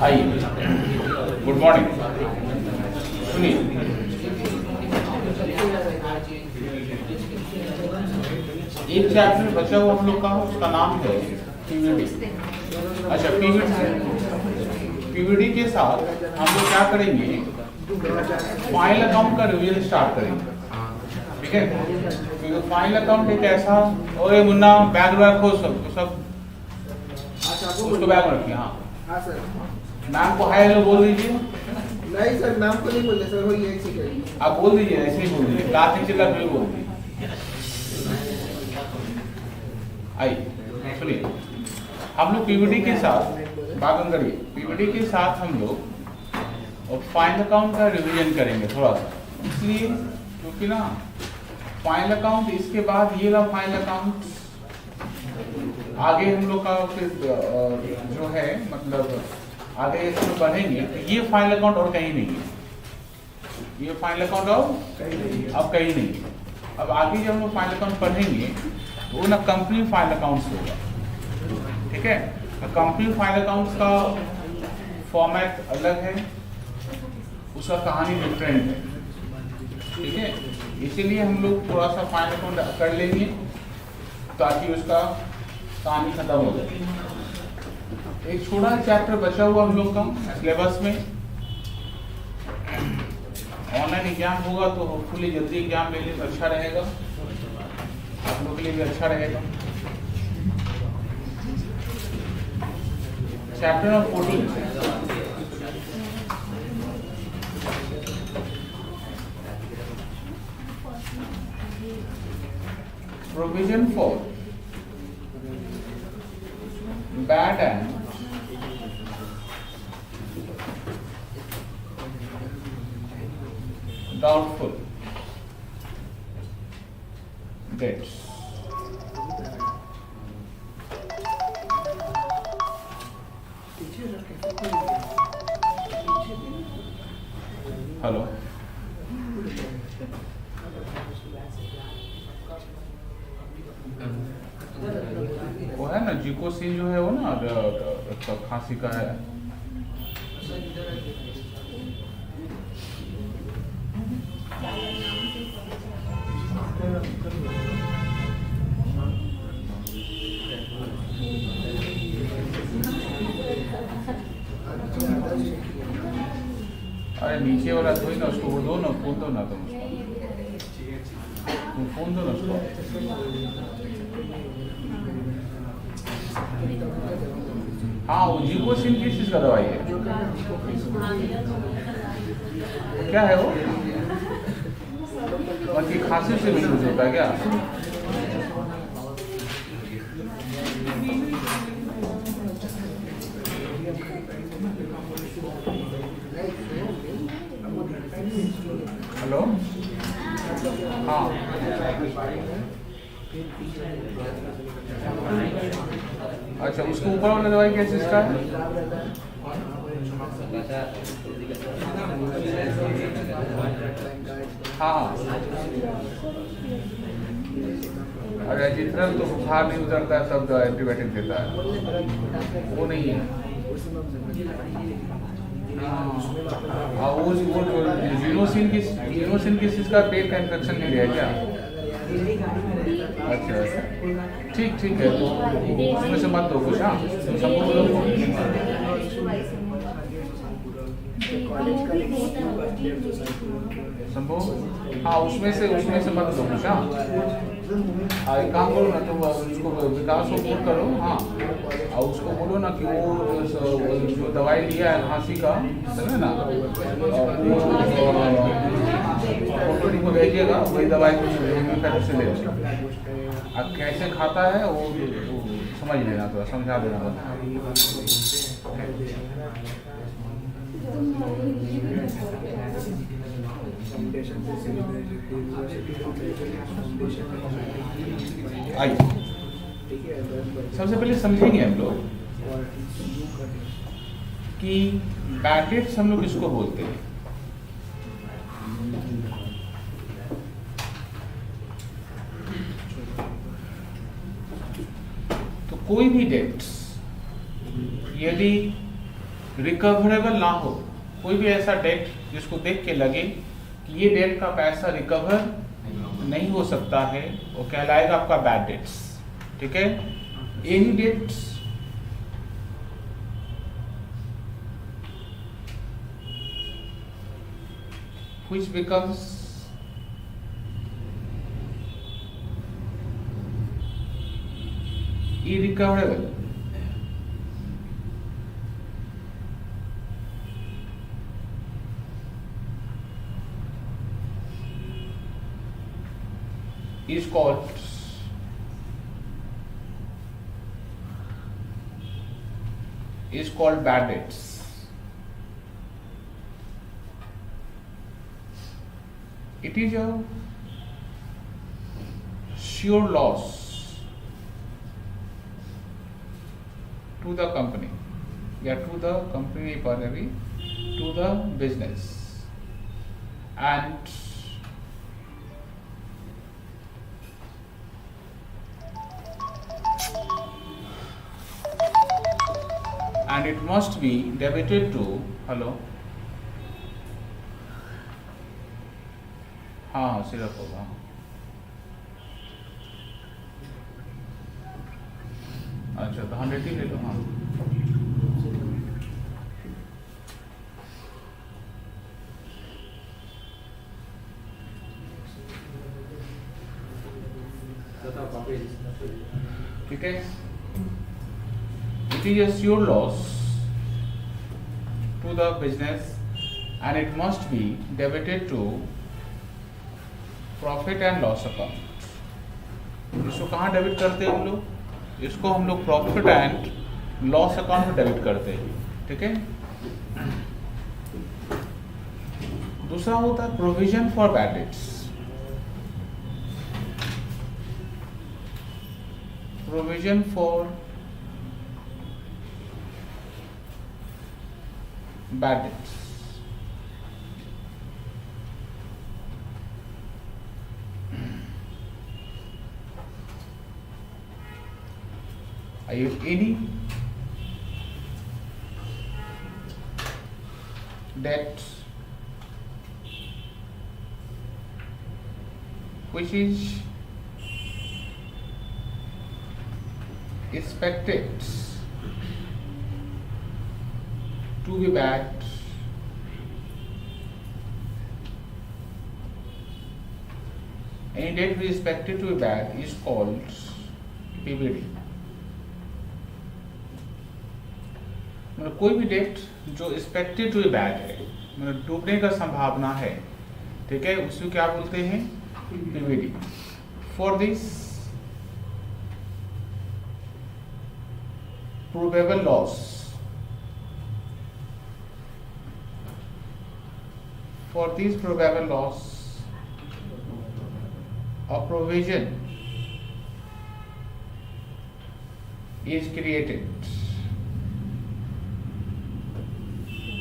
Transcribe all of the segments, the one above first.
आइए, good morning. सुनिए, एक चैप्टर बचा हुआ हम लोग का, उसका नाम है पीवीडी। अच्छा, पीवीडी के साथ हम लोग क्या करेंगे, फाइल अकाउंट का रिवीजन स्टार्ट करेंगे। ठीक है, क्योंकि फाइल अकाउंट एक ऐसा, और मुन्ना बैग रखो, सब उसको बैग में रखिए। हाँ सर, मैम को हाय हेलो बोल दीजिए। नहीं सर, मैम को नहीं बोलते सर, वही एक सेकंड आप बोल दीजिए, ऐसे ही बोल दीजिए, क्लास टीचर का भी बोल दीजिए। आइए सुनिए, हम लोग पीवीडी के साथ बात करिए। पीवीडी के साथ हम लोग और फाइल अकाउंट का रिवीजन करेंगे थोड़ा सा, इसलिए क्योंकि ना फाइल अकाउंट, इसके बाद ये वाला फाइल अकाउंट आगे हम लोग का फिर जो है, मतलब आगे इसमें बढ़ेंगे तो ये फाइल अकाउंट और कहीं नहीं है। ये फाइल अकाउंट अब कहीं नहीं है। अब आगे जब हम लोग फाइल अकाउंट पढ़ेंगे तो वो ना कंपनी फाइल अकाउंट्स होगा। ठीक है, तो कंपनी फाइल अकाउंट्स का फॉर्मेट अलग है, उसका कहानी डिफरेंट है। ठीक है, इसीलिए हम लोग थोड़ा सा फाइल अकाउंट कर लेंगे ताकि उसका कहानी खत्म हो जाए। एक छोटा चैप्टर बचा हुआ हम लोग का सिलेबस में, ऑनलाइन एग्जाम होगा तो होपफुली जल्दी एग्जाम ले लें तो अच्छा रहेगा, आप लोगों के लिए भी अच्छा रहेगा। Chapter number 14, provision for bad and doubtful debts. Hello, वो है ना जिकोसिन जो है, वो ना खांसी का है। अरे नीचे वाला धोई ना उसको, वो दो ना, फोन दो ना, तुम फोन दो ना उसको। हाँ, वो जिकोसिन किस चीज का दवाई है? क्या है वो? बाकी खांसी से भी यूज होता है क्या? हेलो, हाँ, अच्छा, उसको ऊपर वाला दवाई किस चीज का है? हाँ, अरे जितना तो बुखार नहीं उतरता है तब एंटीबायोटिक देता है, वो नहीं है। हाँ, वो जीनोसिन किस चीज का, पेट का इन्फेक्शन नहीं है क्या? अच्छा अच्छा, ठीक है, तो उसमें से मत दो कुछ। हाँ, तुम सबको बोलो। संभव, हाँ, उसमें से मत दो कुछ। हाँ, एक काम करो ना, तुम उसको विकास को फोन करो। हाँ, और उसको बोलो ना कि वो जो दवाई लिया है खांसी का, समझे ना, फोटो को भेजिएगा, वही दवाई कुछ से ले लो। अब कैसे खाता है वो समझ लेना, तो समझा देना। आइए, सबसे पहले समझेंगे हम लोग कि बैड डेट्स हम लोग किसको बोलते हैं। कोई भी डेट्स यदि रिकवरेबल ना हो, कोई भी ऐसा डेट जिसको देख के लगे कि ये डेट का पैसा रिकवर नहीं हो सकता है, वो कहलाएगा आपका बैड डेट्स। ठीक है, any debts which becomes irrecoverable is called bad debts. It is a sure loss to the company, या to the company पर अभी to the business, and it must be debited to hello हाँ सिर्फ होगा अच्छा तो 100 ही ले लो। हाँ ठीक है, it is a sure loss to the business and it must be debited to profit and loss account. इसको कहाँ डेबिट करते हैं हम लोग? इसको हम लोग प्रॉफिट एंड लॉस अकाउंट में डेबिट करते हैं। ठीक है, दूसरा होता है provision for bad debts. Provision for bad debts, any debt which is expected to be bad any debt which is expected to be bad is called PBD। मतलब कोई भी डेट जो एक्सपेक्टेड टू बी बैड है, मतलब डूबने का संभावना है, ठीक है, उसको क्या बोलते हैं? PBD. For this probable loss, for this probable loss a provision is created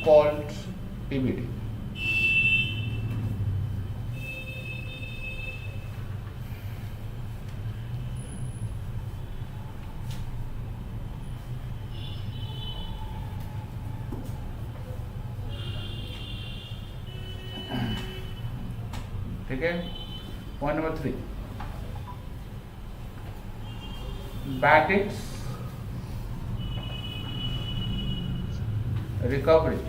called PBD। ठीक है, point number 3, bad debts recovery.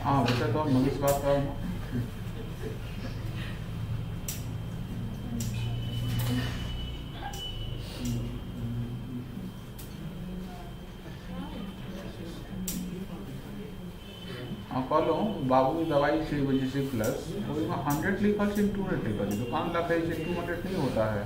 हाँ बेटा, तो मनीष बात कर रहा हूँ। हाँ कहलो बाबू दवाई 3 बजे से प्लस 100 लिखा से 200 लिखा है, दुकान लगा से 200 नहीं होता है।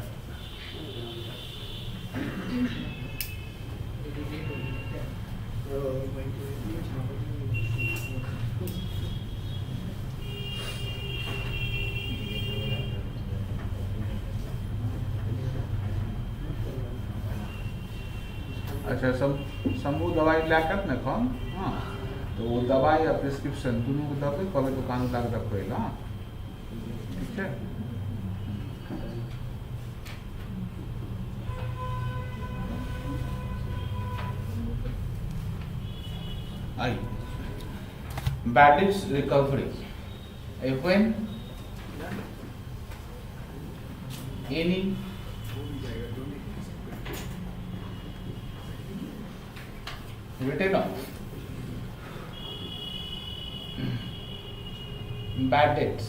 अच्छा, शंभू दवाई लाकर न खान। हाँ, तो वो दवाई या प्रिस्क्रिप्शन दोनों को दबे कभी दुकान लग रखेगा, ठीक है। आई bad debts recovery. When any written off bad debts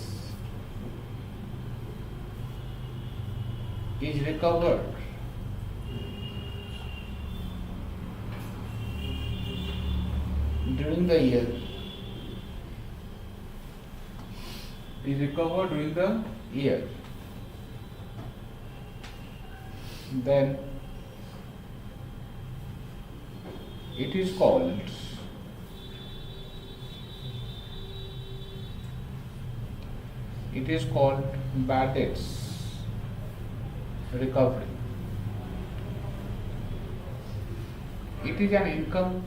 is recovered during the year, then it is called bad debts recovery. It is an income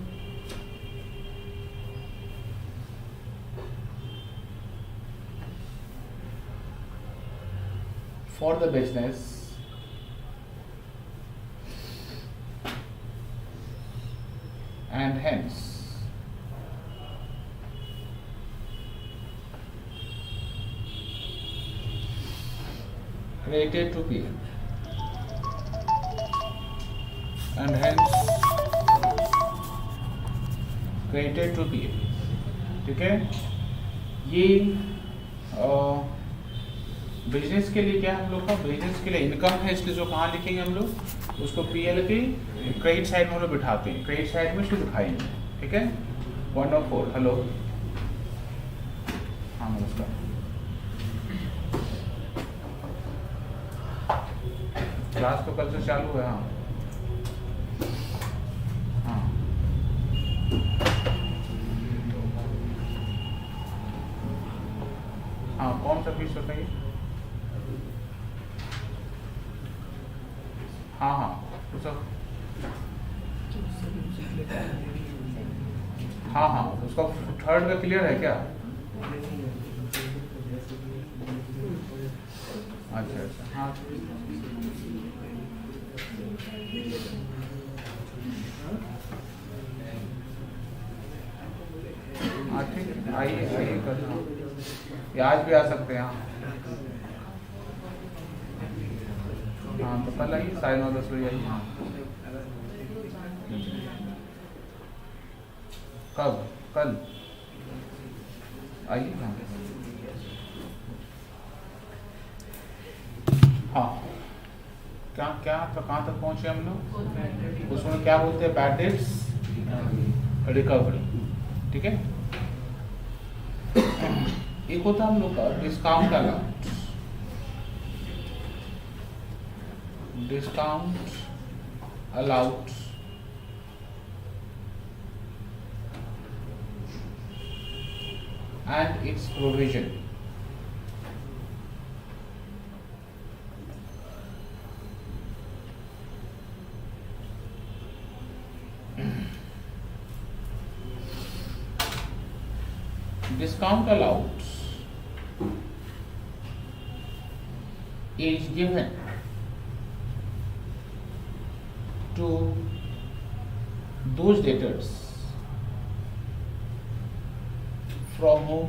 for the business and hence credited to P, and hence credited to P, ठीक है। ये business के लिए क्या हम लोग का, business के लिए इनकम है, इसलिए जो कहाँ लिखेंगे हम लोग उसको पीएल के क्रेडिट साइड में हम लोग बिठाते हैं, क्रेडिट साइड में शुद्ध दिखाएंगे, ठीक है। 104 हेलो, हाँ नमस्कार। क्लास तो कल से चालू है। हाँ हाँ हाँ, कौन सा फीस बताइए। हाँ हाँ तो सब, हाँ हाँ उसका थर्ड का क्लियर है क्या? अच्छा अच्छा, हाँ हाँ ठीक है, आइए आइए करना, ये आज भी आ सकते हैं। हाँ तो कल आइए 9:30 बजे आइए। हाँ कब? कल आइए। हाँ हाँ क्या क्या तो कहाँ तक पहुँचे हम लोग, उसमें क्या बोलते हैं, बैड डेट्स रिकवरी, ठीक है। एक होता है हम लोग का discount allowance, and its provision. Discount allowance is given to those debtors from whom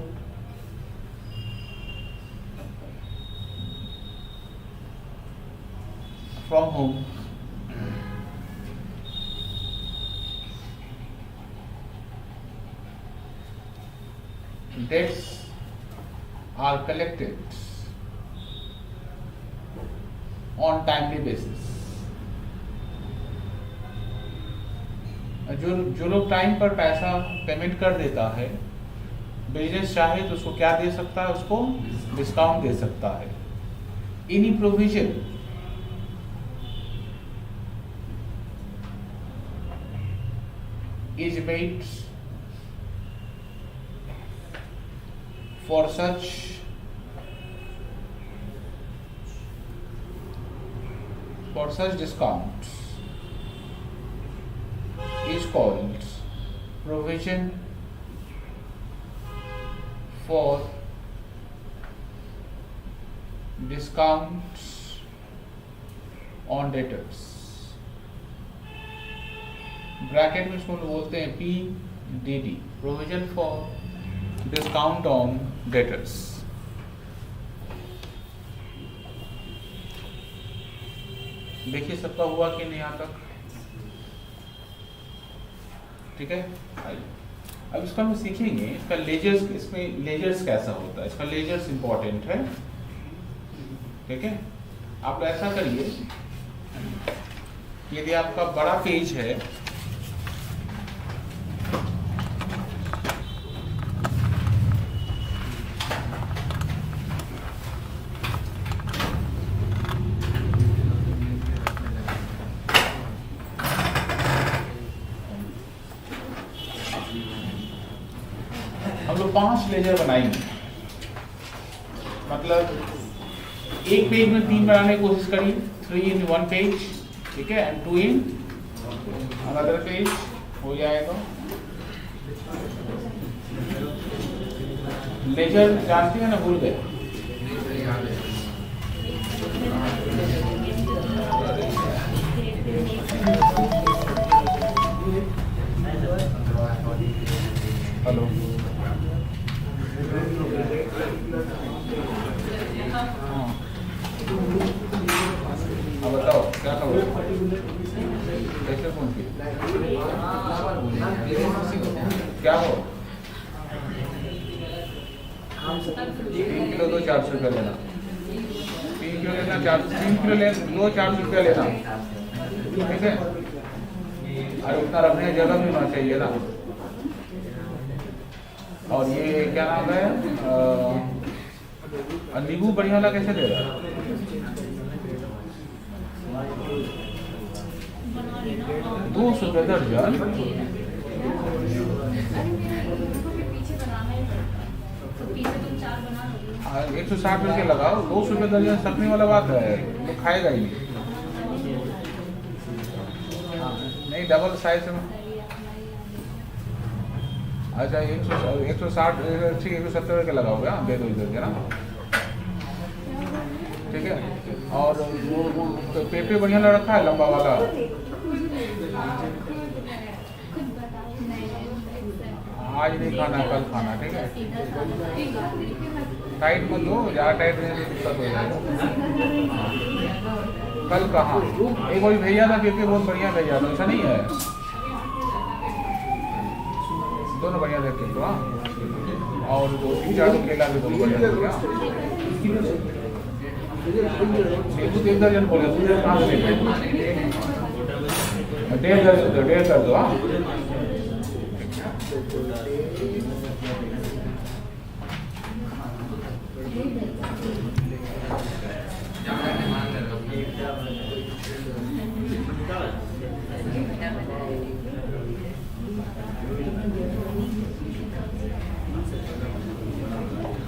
debts are collected on timely basis. जो लोग टाइम पर पैसा पेमेंट कर देता है, बिजनेस चाहे तो उसको क्या दे सकता है, उसको डिस्काउंट दे सकता है. Any provision is made for such discounts is called provision for discounts on debtors. Bracket में इसको बोलते हैं PDD, provision for discount on debtors. देखिए सबका हुआ कि नहीं यहाँ तक, ठीक है. अब इसको हम सीखेंगे, इसका लेजर्स, इसमें लेजर्स कैसा होता है, इसका लेजर्स इंपॉर्टेंट है, ठीक है. आप ऐसा करिए, यदि आपका बड़ा पेज है, हम लोग 5 लेजर बनाएंगे. मतलब एक पेज में 3 बनाने की कोशिश करिए, 3 in 1 पेज, ठीक है, एंड 2 in another पेज हो जाएगा. लेजर जानते हैं ना, भूल गए. हेलो, अब बताओ क्या करो, कैसे फोन की, क्या हो. 3 किलो दो 400 रुपया लेना, 3 किलो लेना, 3 किलो ले लो, 400 रुपया लेना, ठीक है. और उतना रखने की जगह भी होना चाहिए ना. और ये क्या नाम है, नींबू बढ़िया वाला कैसे दे रहा है. 200 रुपये दर्जन. 160 रुपये लगाओ, 200 रुपये दर्जन सकने वाला बात है, तो खाएगा ही नहीं. डबल साइज में, अच्छा 160, ठीक है, 170 रुपये लगाओगे. हाँ, दे दो इधर ना, ठीक है. और वो पेपे बढ़िया लग रखा है, लंबा वाला. आज नहीं खाना, कल खाना, ठीक है. टाइट मत लो, ज़्यादा टाइट रहने से दिक्कत हो जाएगा. कल कहाँ, एक बार भेजा था पेपे, बहुत बढ़िया भेजा था, ऐसा नहीं है. दोनों बढ़िया देते तो. हाँ, और 2-4 केला भी दोनों बढ़िया हो गया. नींबू 3 दर्जन बोले, तुझे कहाँ से लेते, 1.5 कर दो. हाँ,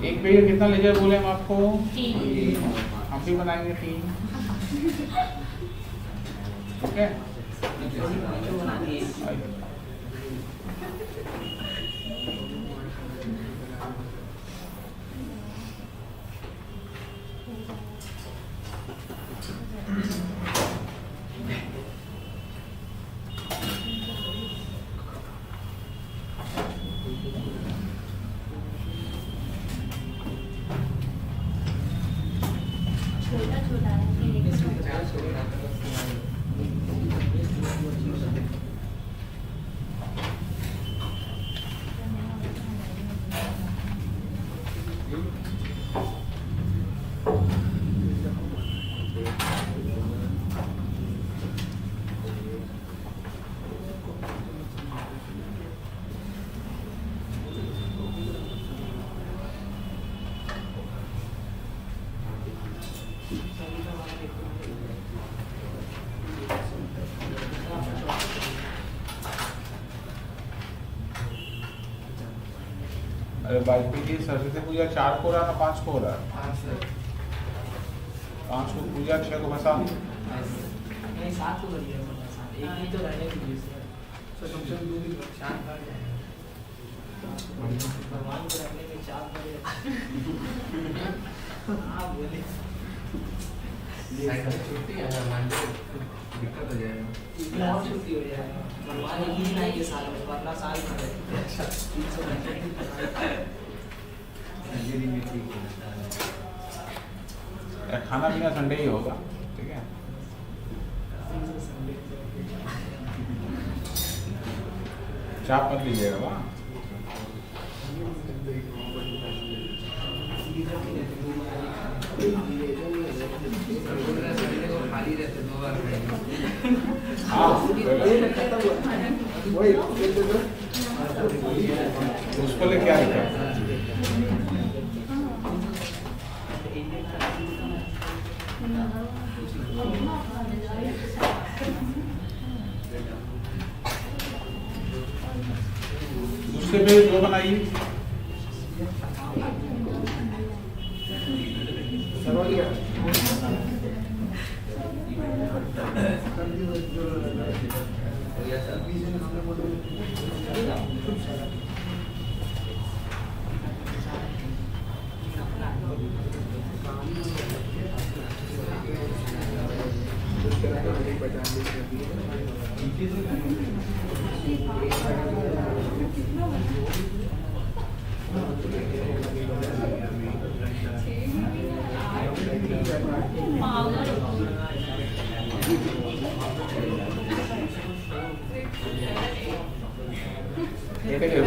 एक पेज कितना लेजर बोले हम आपको, हम भी बनाएंगे 3, ठीक है. अरे बाईपीटी सरस्वती पूजा 4 को हो रहा ना 5 को हो रहा है? 5 को पूजा, 6 को भसान। नहीं 7 को करिए, एक दिन तो रहने दीजिए सर, कम से कम 2 दिन 4 बार भगवान को रखने में 4 बार। हाँ बोले छुट्टी है मंडे, दिक्कत हो जाएगा। और छुट्टी हो जाएगा, भगवान एक ही दिन आएंगे साल में, वरना साल भर है। सर्जरी में ठीक है। खाना पीना संडे ही होगा, ठीक है। चाप मत लीजिएगा वहाँ। खाली रहते 2 बार हाँ खत्म हुआ वही उसको ले क्या दिक्कत? उससे भी जो बनाइए सरवैया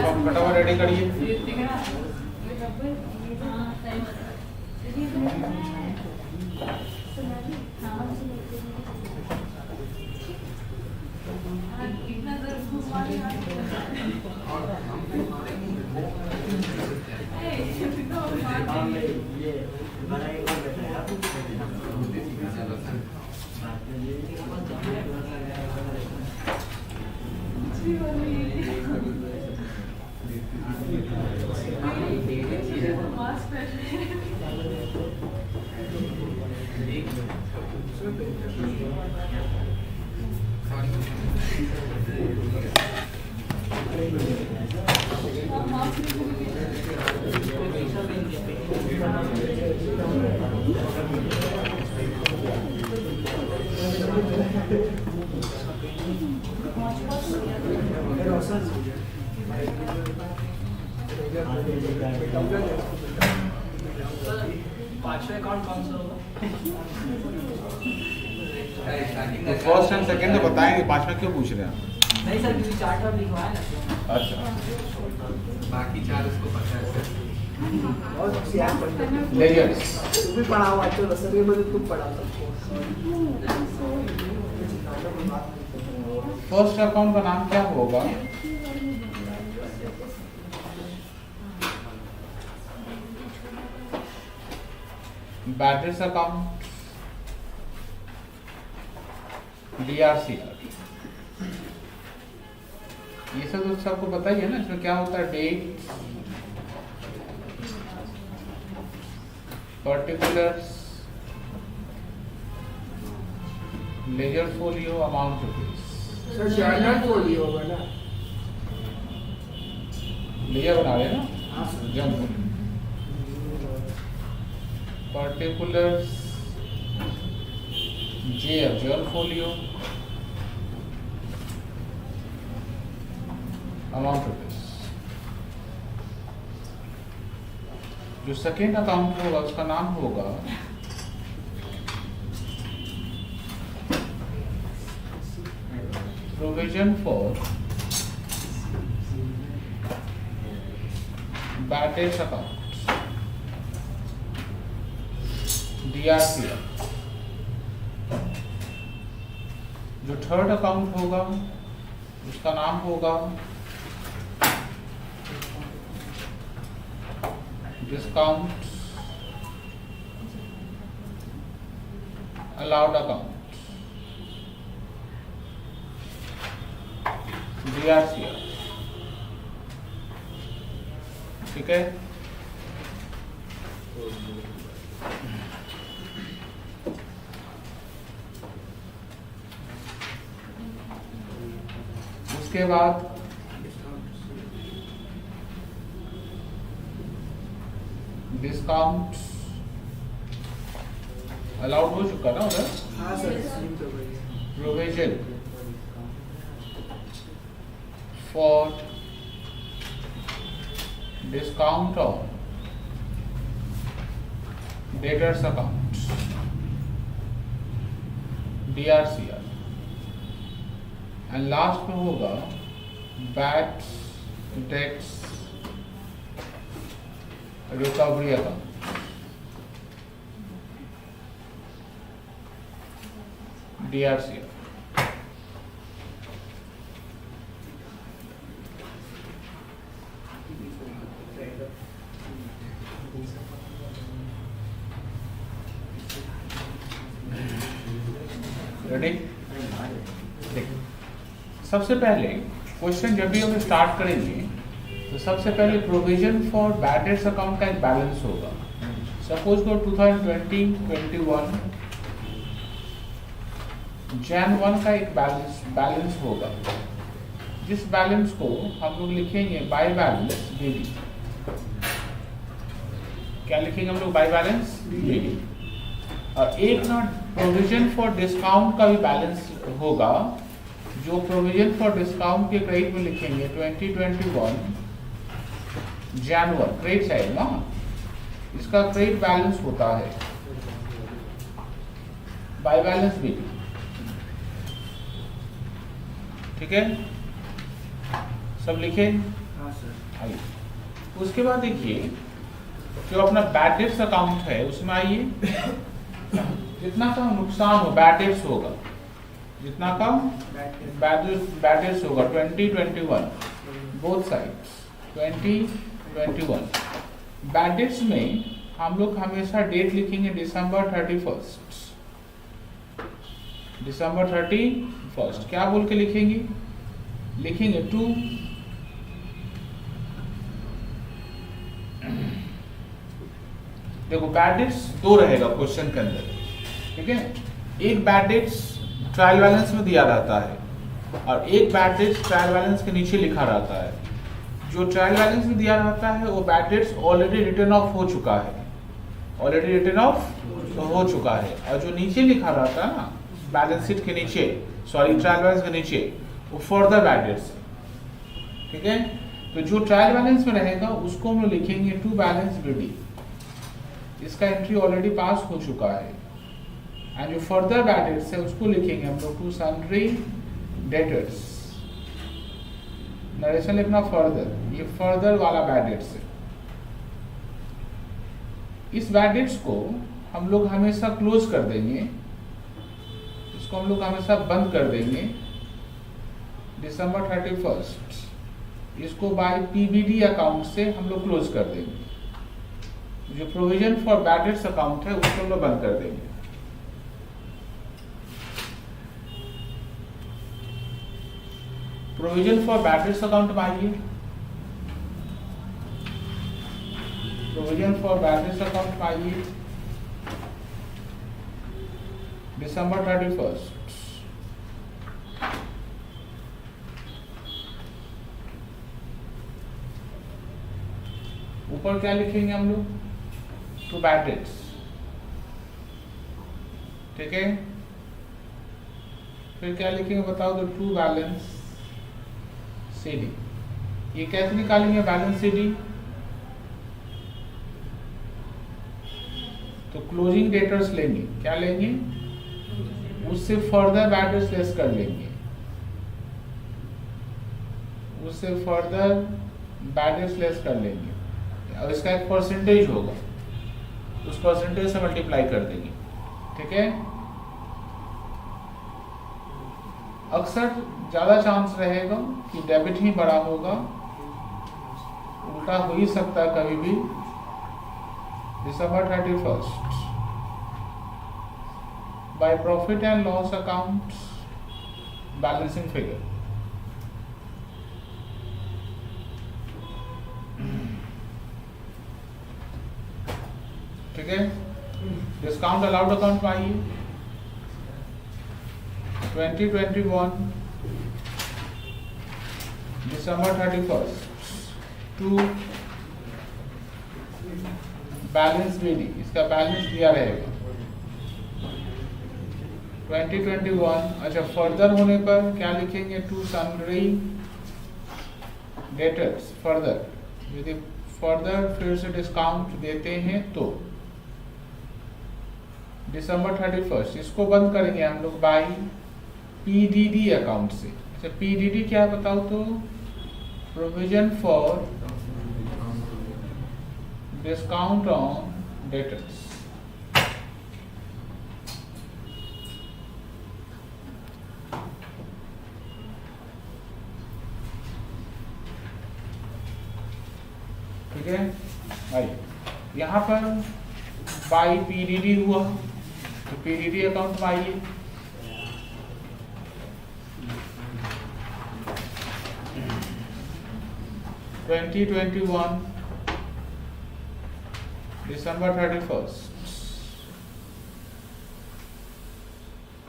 फॉर्म फटाफट रेडी करिए। पांचवें अकाउंट कौन सा होगा? तो फर्स्ट एंड सेकंड तो बताएंगे, 5वां क्यों पूछ रहे हैं? नहीं सर, क्योंकि चार्ट और लिखवाया ना। अच्छा बाकी 4 उसको पता है सर। बहुत होशियार पढ़ते लेयर्स। तू भी पढ़ा हुआ अच्छा सर, ये मुझे तुम पढ़ा सबको। फर्स्ट अकाउंट का नाम क्या होगा? Batteries account, DRCR। ये सब तो सबको पता ही है ना। इसमें क्या होता है? Date, particulars, ledger folio, amount rupees. Sir journal folio होगा ना? लेजर बना रहे हैं ना, हाँ सर। जंप, particulars, JF journal folio, amount rupees. जो सेकेंड अकाउंट होगा उसका नाम होगा provision for bad debts account, DRCR। जो थर्ड अकाउंट होगा उसका नाम होगा डिस्काउंट अलाउड अकाउंट, DRCR। ठीक है। उसके बाद डिस्काउंट अलाउड हो चुका ना उधर। हाँ सर, स्लिप तो बढ़िया। Provision for discount on debtors account DRCR and last में होगा bad debts recovery account। DRCR ready. सबसे पहले क्वेश्चन जब भी हम स्टार्ट करेंगे तो सबसे पहले provision for bad debts account का एक बैलेंस होगा। सपोज को 2020-21 Jan 1 का एक बैलेंस होगा, जिस बैलेंस को हम लोग लिखेंगे बाय बैलेंस बीडी। क्या लिखेंगे हम लोग? By balance BD. और एक ना प्रोविजन फॉर डिस्काउंट का भी बैलेंस होगा, जो प्रोविजन फॉर डिस्काउंट के क्रेडिट में लिखेंगे 2021 Jan 1 क्रेडिट साइड ना, इसका क्रेडिट बैलेंस होता है बाय बैलेंस बीडी। ठीक है, सब लिखे? हाँ सर। आइए उसके बाद देखिए जो अपना बैड डेट्स अकाउंट है उसमें आइए, जितना कम नुकसान हो बैड डेट्स होगा, जितना कम बैड डेट्स होगा 2021 बोथ साइड्स 2021। बैड डेट्स में हम लोग हमेशा डेट लिखेंगे December 31st। December 31st क्या बोल के लिखेंगे? लिखेंगे टू देखो बैड डेट्स दो रहेगा क्वेश्चन के अंदर, ठीक है। एक बैड डेट्स ट्रायल बैलेंस में दिया रहता है और एक बैड डेट्स ट्रायल बैलेंस के नीचे लिखा रहता है। जो ट्रायल बैलेंस में दिया रहता है वो bad debts already return of हो चुका है, ऑलरेडी रिटर्न ऑफ हो चुका है। और जो नीचे लिखा रहता है ना बैलेंस शीट के नीचे, सॉरी ट्रायल बैलेंस के नीचे, वो फर्दर बैड डेट्स है, ठीक है। तो जो ट्रायल बैलेंस में रहेगा उसको हम लोग लिखेंगे टू बैलेंस बीडी, इसका एंट्री ऑलरेडी पास हो चुका है। एंड जो फर्दर बैड डेट्स है उसको लिखेंगे हम लोग टू सन्ड्री डेटर्स। नरेशन लिखना फर्दर, ये फर्दर वाला बैड डेट्स है। इस बैड डेट्स को हम लोग हमेशा क्लोज कर देंगे, इसको हम लोग हमेशा बंद कर देंगे December 31st। इसको बाय पीबीडी अकाउंट से हम लोग क्लोज कर देंगे। जो provision for bad debts account है उसको हम लोग बंद कर देंगे। Provision for bad debts account में आइए, provision for bad debts account में आइए December 31st। ऊपर क्या लिखेंगे हम लोग? टू बैड डेट्स, ठीक है। फिर क्या लिखेंगे बताओ? तो टू बैलेंस सीडी। ये कैसे निकालेंगे बैलेंस सीडी? तो क्लोजिंग डेटर्स लेंगे, क्या लेंगे? उससे फर्दर बैड डेट्स लेस कर लेंगे, उससे फर्दर बैड डेट्स लेस कर लेंगे और इसका एक परसेंटेज होगा, उस परसेंटेज से मल्टीप्लाई कर देंगे, ठीक है। अक्सर ज्यादा चांस रहेगा कि डेबिट ही बड़ा होगा, उल्टा हो ही सकता है कभी भी। December 31st by profit and loss account balancing figure। ठीक है। डिस्काउंट अलाउड अकाउंट में आइए 2021 दिसंबर 31 टू बैलेंस बीडी, इसका बैलेंस दिया रहेगा 2021। अच्छा, फर्दर होने पर क्या लिखेंगे? टू सन्ड्री डेटर्स फर्दर, यदि फर्दर फिर से डिस्काउंट देते हैं तो दिसंबर 31 इसको बंद करेंगे हम लोग बाय पीडीडी अकाउंट से। अच्छा, पीडीडी क्या है बताओ तो? Provision for discount on debtors. ठीक है भाई, यहाँ पर बाई पीडीडी हुआ तो पीडीडी अकाउंट में आइए दिसंबर 31,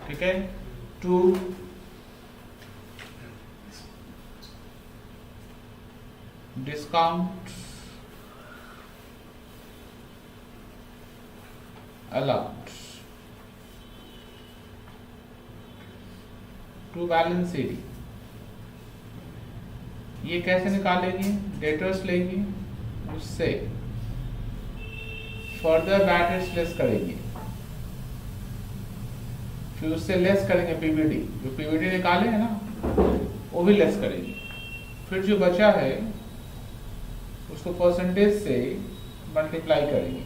ठीक है, to discount allowed to balance CD. ये कैसे निकालेंगे? डेटर्स लेंगे, उससे फर्दर बैलेंस लेस करेंगे, फिर उससे लेस करेंगे पीवीडी, जो पीवीडी निकाले हैं ना वो भी लेस करेंगे, फिर जो बचा है उसको परसेंटेज से मल्टीप्लाई करेंगे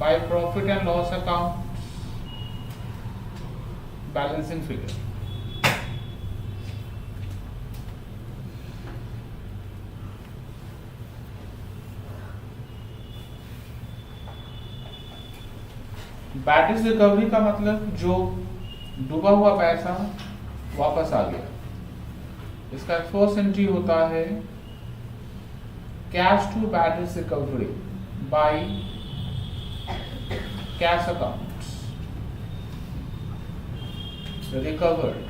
by profit and loss account balancing figure। Bad debts recovery का मतलब जो डूबा हुआ पैसा वापस आ गया। इसका फर्स्ट एंट्री होता है cash to bad debts recovery by cash accounts recovered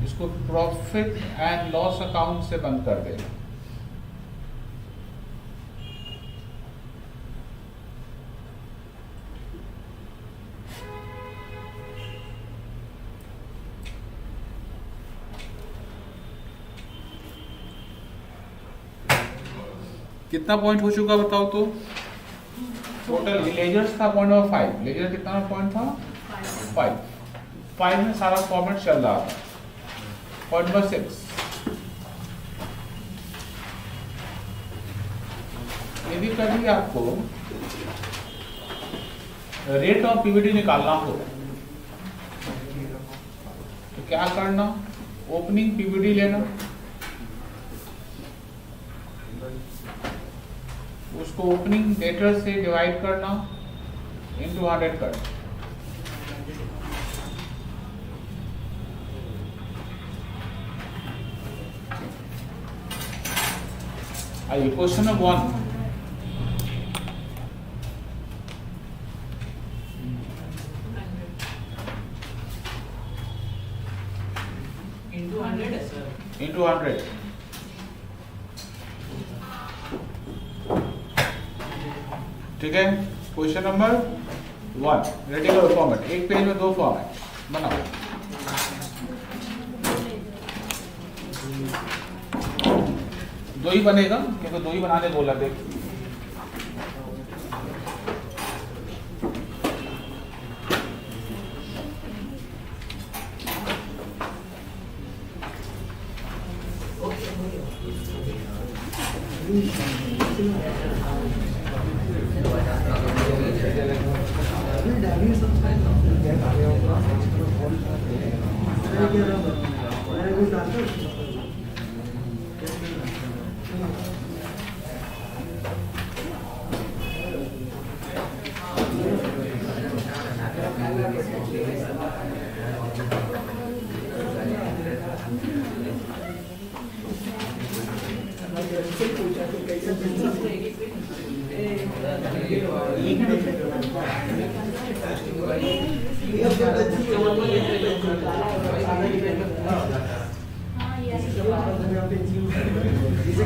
इसको प्रॉफिट एंड लॉस अकाउंट से बंद कर देना। कितना पॉइंट हो चुका बताओ तो? टोटल लेजर्स था पॉइंट नंबर 5। लेजर कितना पॉइंट था? 5 में सारा फॉर्मेट चल रहा था। पॉइंट नंबर 6, यदि कभी आपको रेट ऑफ पीवीडी निकालना हो तो क्या करना? ओपनिंग पीवीडी लेना, उसको ओपनिंग डेटर से डिवाइड करना, इनटू 100 करना। आइए क्वेश्चन नंबर 1, into 100 है सर। into 100। ठीक है, क्वेश्चन नंबर 1 रेटिकुलर फॉर्मेट, एक पेज में 2 फॉर्मेट बनाओ। दो ही बनेगा क्योंकि 2 ही बनाने बोला देख। ये अब जब अच्छी हो जाती है इसे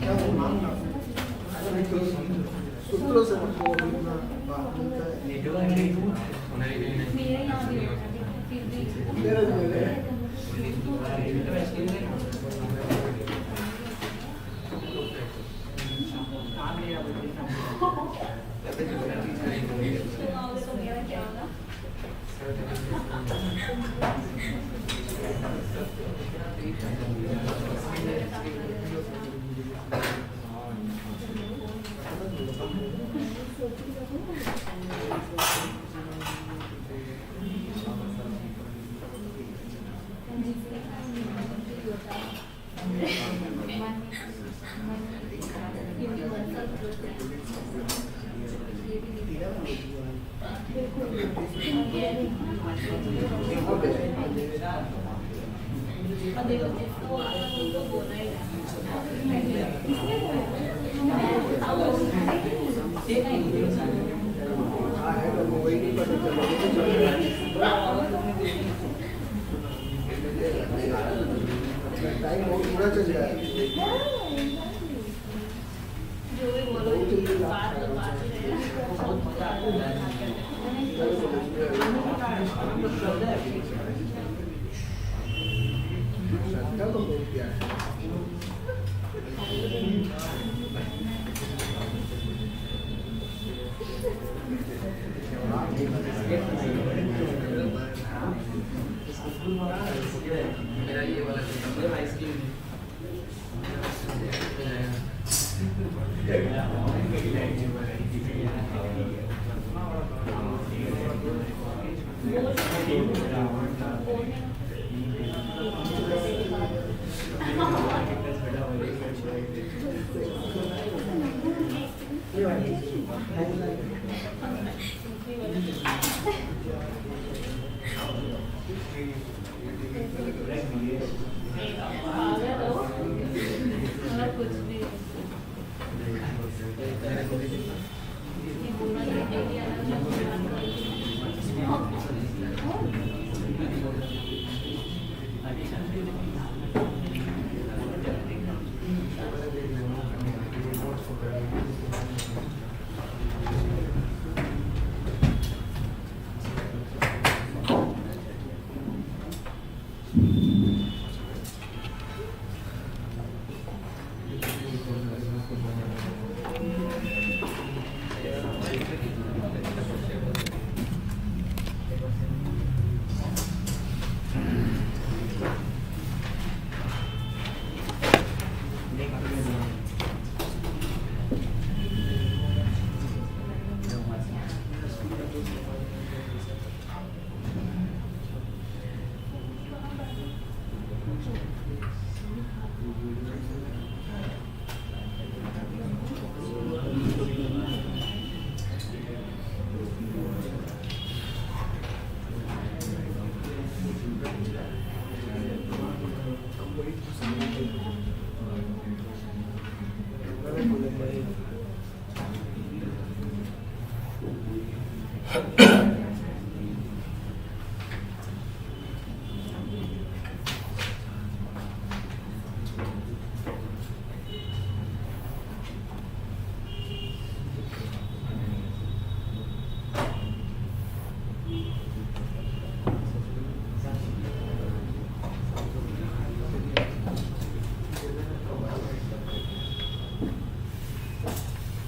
क्या वो मांगना सूत्रों से मतलब अपना बात होता है मेरा जो है टाइम बहुत पूरा चल रहा है श्रद्धा तो बहुत प्यार है मेरा ये वाला सिस्टम आइसक्रीम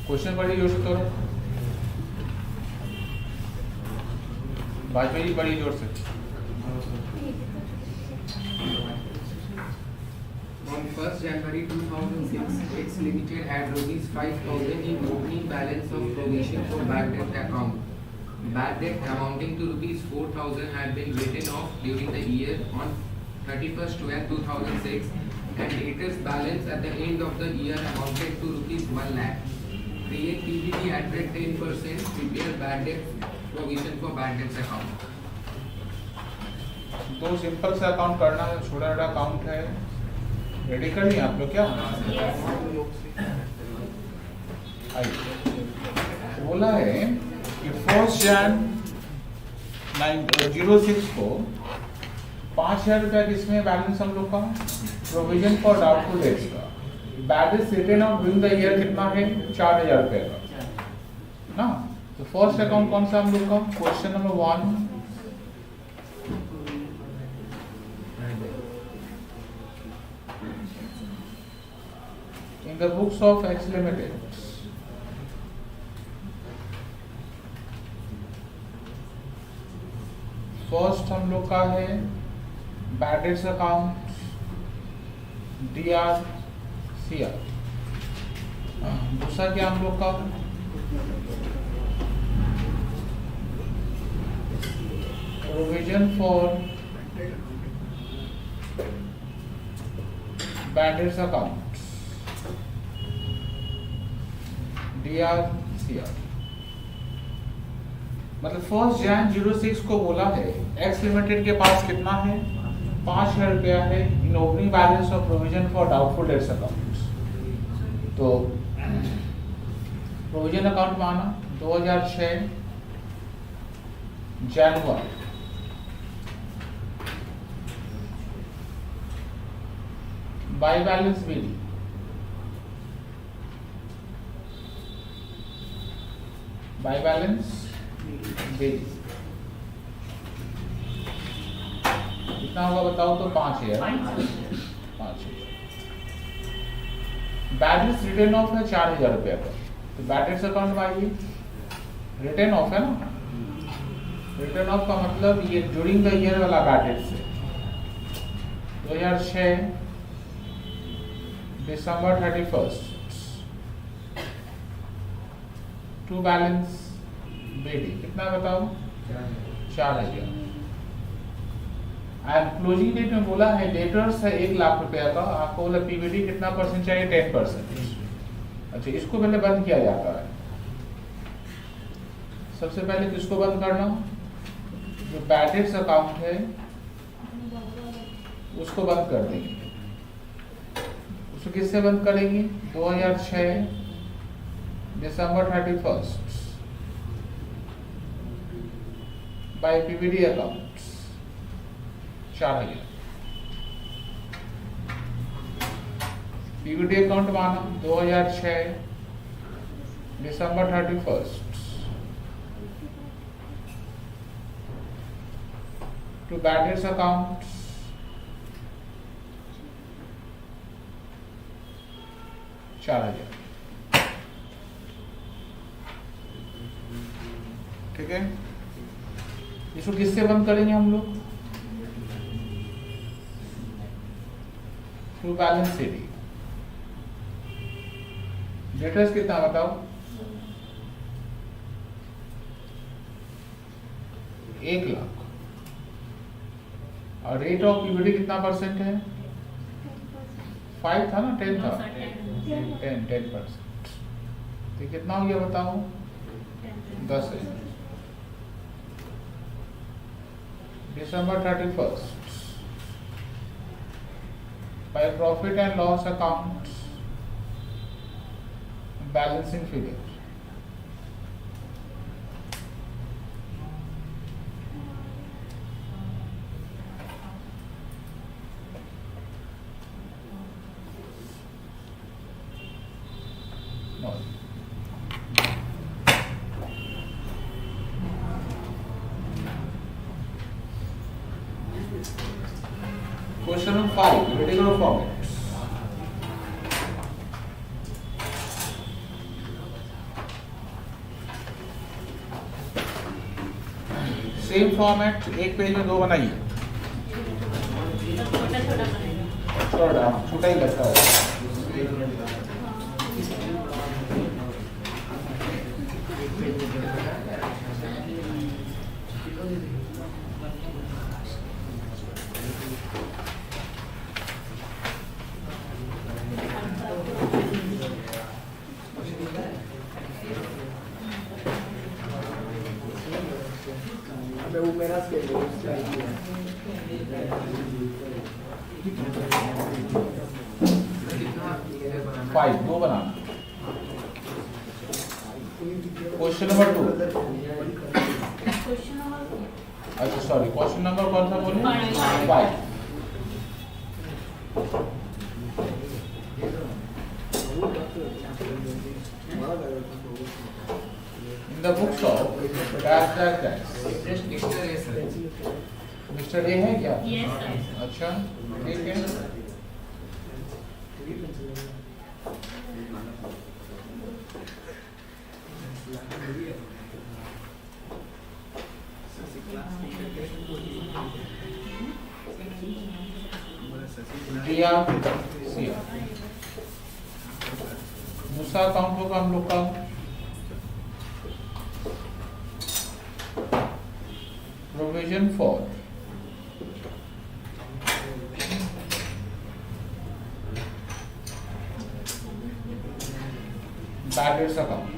क्वेश्चन पढ़िए जोर से तोड़ो वाजपेयी जी पढ़िए जोर से On 1st January 2006, X Limited had rupees 5,000 in opening balance of provision for bad debt account. Bad debt amounting to rupees 4,000 had been written off during the year on 31st 12/2006, and debtors balance at the end of the year amounted to rupees 1 lakh. Create PBT at rate 10%. Prepare bad debt provision for bad debts account. दो simple से account करना है, छोटा छोटा account है ready कर लिया आप लोग क्या? आइए, बोला है कि 1 Jan 06 को 5,000 रुपया किसमें बैलेंस हम लोग का प्रोविजन फॉर डाउटफुल डेट्स का balance return of during the year कितना है 4,000 रुपये का ना। तो फर्स्ट अकाउंट कौन सा हम लोग का? Question number 1 in the books of X Limited. First हम लोग का है बैड डेट्स अकाउंट DRCR। दूसरा क्या हम लोग का? Provision for bad debts account DRCR। मतलब 1 Jan 06 को बोला है एक्स लिमिटेड के पास कितना है 5,000 रुपया है in opening balance of provision for doubtful debts account. तो प्रोविजन अकाउंट माना 2006 जनवरी बाय बैलेंस बिल बाय बैलेंस बिल कितना होगा बताओ तो 5,000 बैलेंस रिटर्न ऑफ है 4,000 रुपया का। तो बैड डेट्स अकाउंट में आइए रिटर्न ऑफ है ना। रिटर्न ऑफ का मतलब ये ड्यूरिंग द ईयर वाला बैड डेट्स है 2006 December 31st टू बैलेंस बेडी कितना बताओ 4,000। एंड क्लोजिंग डेट में बोला है डेटर्स है 1,00,000 रुपया का। आपको बोला पीवीडी कितना परसेंट चाहिए 10%। अच्छा इसको पहले बंद किया जाता है। सबसे पहले किसको बंद करना? जो बैड डेट्स अकाउंट है उसको बंद कर देंगे। उसको किससे बंद करेंगे? 2006 December 31st by PVD account 4,000। PVD account माना 2006 December 31st to bad dates account 4,000। ठीक है, इसको किससे बंद करेंगे हम लोग? Through balance CD. डेटर्स कितना बताओ? 1,00,000। और रेट ऑफ पीवीडी कितना परसेंट है? 5 था ना 10 था? 10%। तो कितना हो गया बताओ? 10 है। December 31st by profit and loss account balancing figure no. Question number 5, ready to format. Same format एक पेज में 2 बनाइए। छोटा ही लगता है। वो मेरा स्केल किधर बनाना? 5 2 बनाना। क्वेश्चन नंबर 2, अच्छा सॉरी, क्वेश्चन नंबर कौन सा बोले? 5। In the books of dash dash dash, mister A sir. Mister A है क्या? Yes, sir. अच्छा ठीक है। दिया सी, दूसरा अकाउंट होगा हम लोग का provision for bad debts account.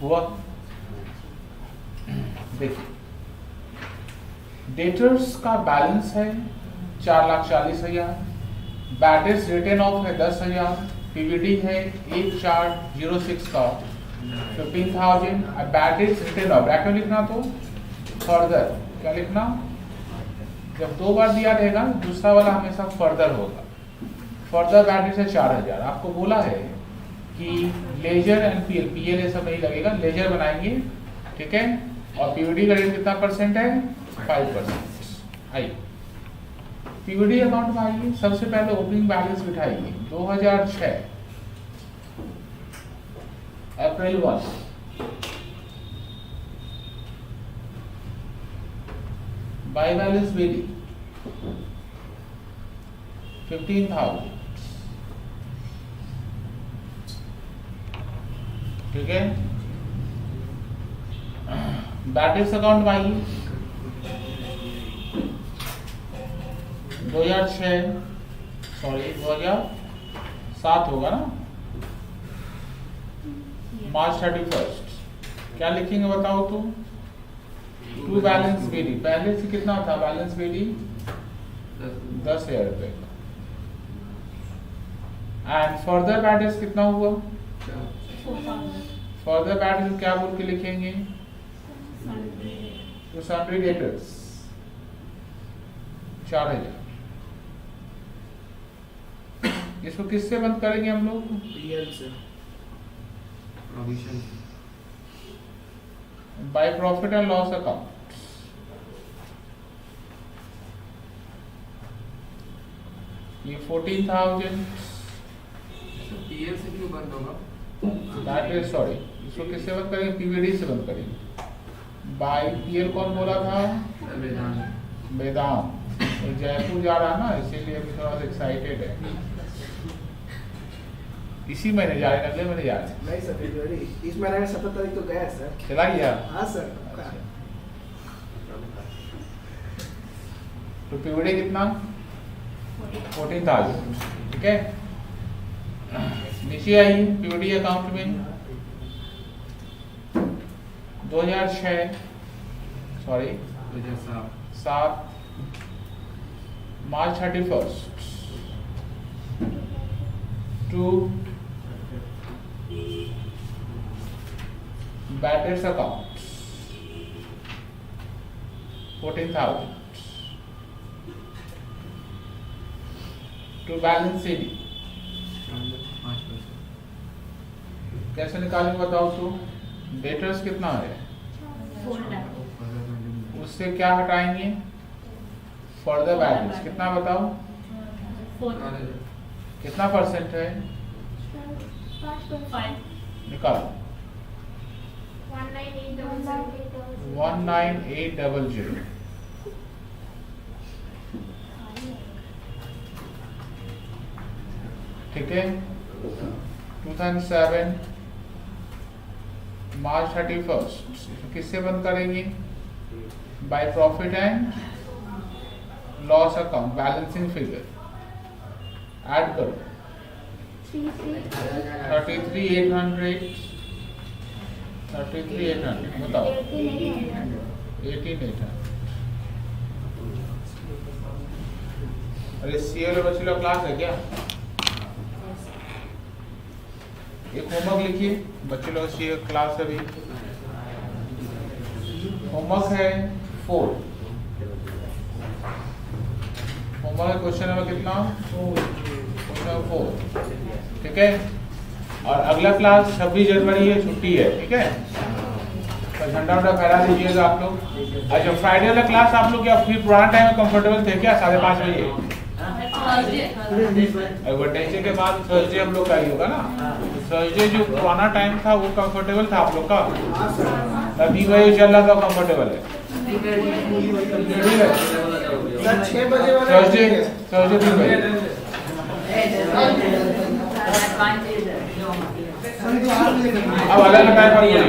हुआ? देखिए, डेटर्स का बैलेंस है 4,40,000, बैड डेट्स रिटर्न ऑफ है 10,000, पीवीडी है 1406 का 15,000, bad debts return of bracket में लिखना, तो फर्दर क्या लिखना? जब 2 बार दिया रहेगा दूसरा वाला हमेशा फर्दर होगा। फर्दर बैड डेट्स है 4,000। आपको बोला है कि लेजर एंड पीएल, पीएल ये सब नहीं लगेगा, लेजर बनाएंगे, ठीक है। और पीवीडी का रेट कितना परसेंट है? 5%। आइए पीवीडी अकाउंट में आइए, सबसे पहले ओपनिंग बैलेंस बिठाइए 2006 अप्रैल 1, बाय बैलेंस बीडी 15,000, ठीक है। बैड डेट्स अकाउंट में आइए 2006, सॉरी 2007 होगा ना, मार्च 31, क्या लिखेंगे बताओ तो? टू बैलेंस बीडी, पहले से कितना था बैलेंस बीडी? 10,000 रुपए का। एंड फर्दर बैड डेट्स कितना हुआ? 4,000. फर्दर बैड डेट्स क्या बोल के लिखेंगे? तो सन्ड्री डेटर्स 4,000। इसको किससे बंद करेंगे हम लोग? पीएल से। Provision by profit and loss account. ये 14,000, पीएल से क्यों बंद होगा? दैट इज सॉरी, इसको किससे बंद करेंगे? पीवीडी से बंद करेंगे। बाय पीएल कौन बोला था? वेदांत। वेदांत। तो जयपुर जा रहा ना, इसीलिए अभी थोड़ा सा एक्साइटेड है। इसी महीने जा रहे हैं, अगले महीने जा रहे हैं। नहीं सर, फरवरी इस महीने में 17 तारीख तो गया है सर। चला गया? हाँ सर। तो पीवीडी कितना? 14,000, ठीक है। नीचे आइए पीवीडी अकाउंट में 2006 sorry 7 March 31 to bad dates account 14,000 to balance CD. कैसे निकालेंगे बताओ तो? डेटर्स कितना है? 4 lakh. उससे क्या हटाएंगे? फर्दर बैलेंस कितना बताओ? 4. कितना परसेंट है? 5. निकालो। 19,800. 19800 ठीक है 2007 मार्च 31 किससे बंद करेंगे? By profit and loss account balancing figure add करो 33,800 बताओ 18,800 अरे सीएल बच्चे लोग क्लास है क्या? एक होमवर्क लिखिए बच्चे लोग सीएल क्लास है अभी होमवर्क है 4 होमवर्क क्वेश्चन नंबर कितना? क्वेश्चन 4 ठीक है और अगला क्लास 26 जनवरी है छुट्टी है ठीक है तो झंडा उंडा फहरा दीजिएगा आप लोग। अच्छा फ्राइडे वाला क्लास आप लोग क्या फिर पुराना टाइम में कंफर्टेबल थे क्या 5:30 बजे? वेडनेसडे के बाद थर्सडे हम लोग का ही होगा ना थर्सडे जो पुराना टाइम था वो कंफर्टेबल था आप लोग का? अभी वही चल रहा था कंफर्टेबल है ठीक है सर 6 बजे वाला थर्सडे 3 बजे अब अलग अलग टाइम पर बोलिए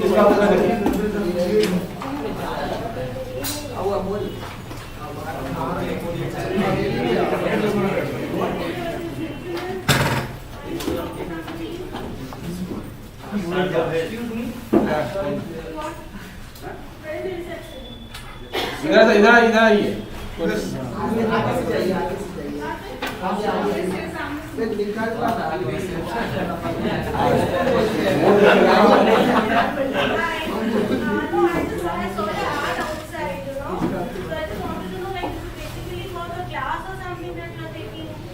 इसका पूरा देखिए इधर आइए आगे से जाइए फिर निकाल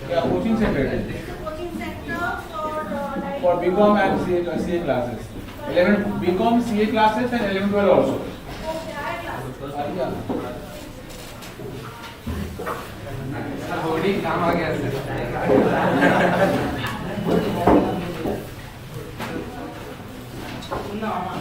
क्या coaching centre for BCom and CA classes 11 BCom CA classes and 11 12 also hoarding काम आ गया सर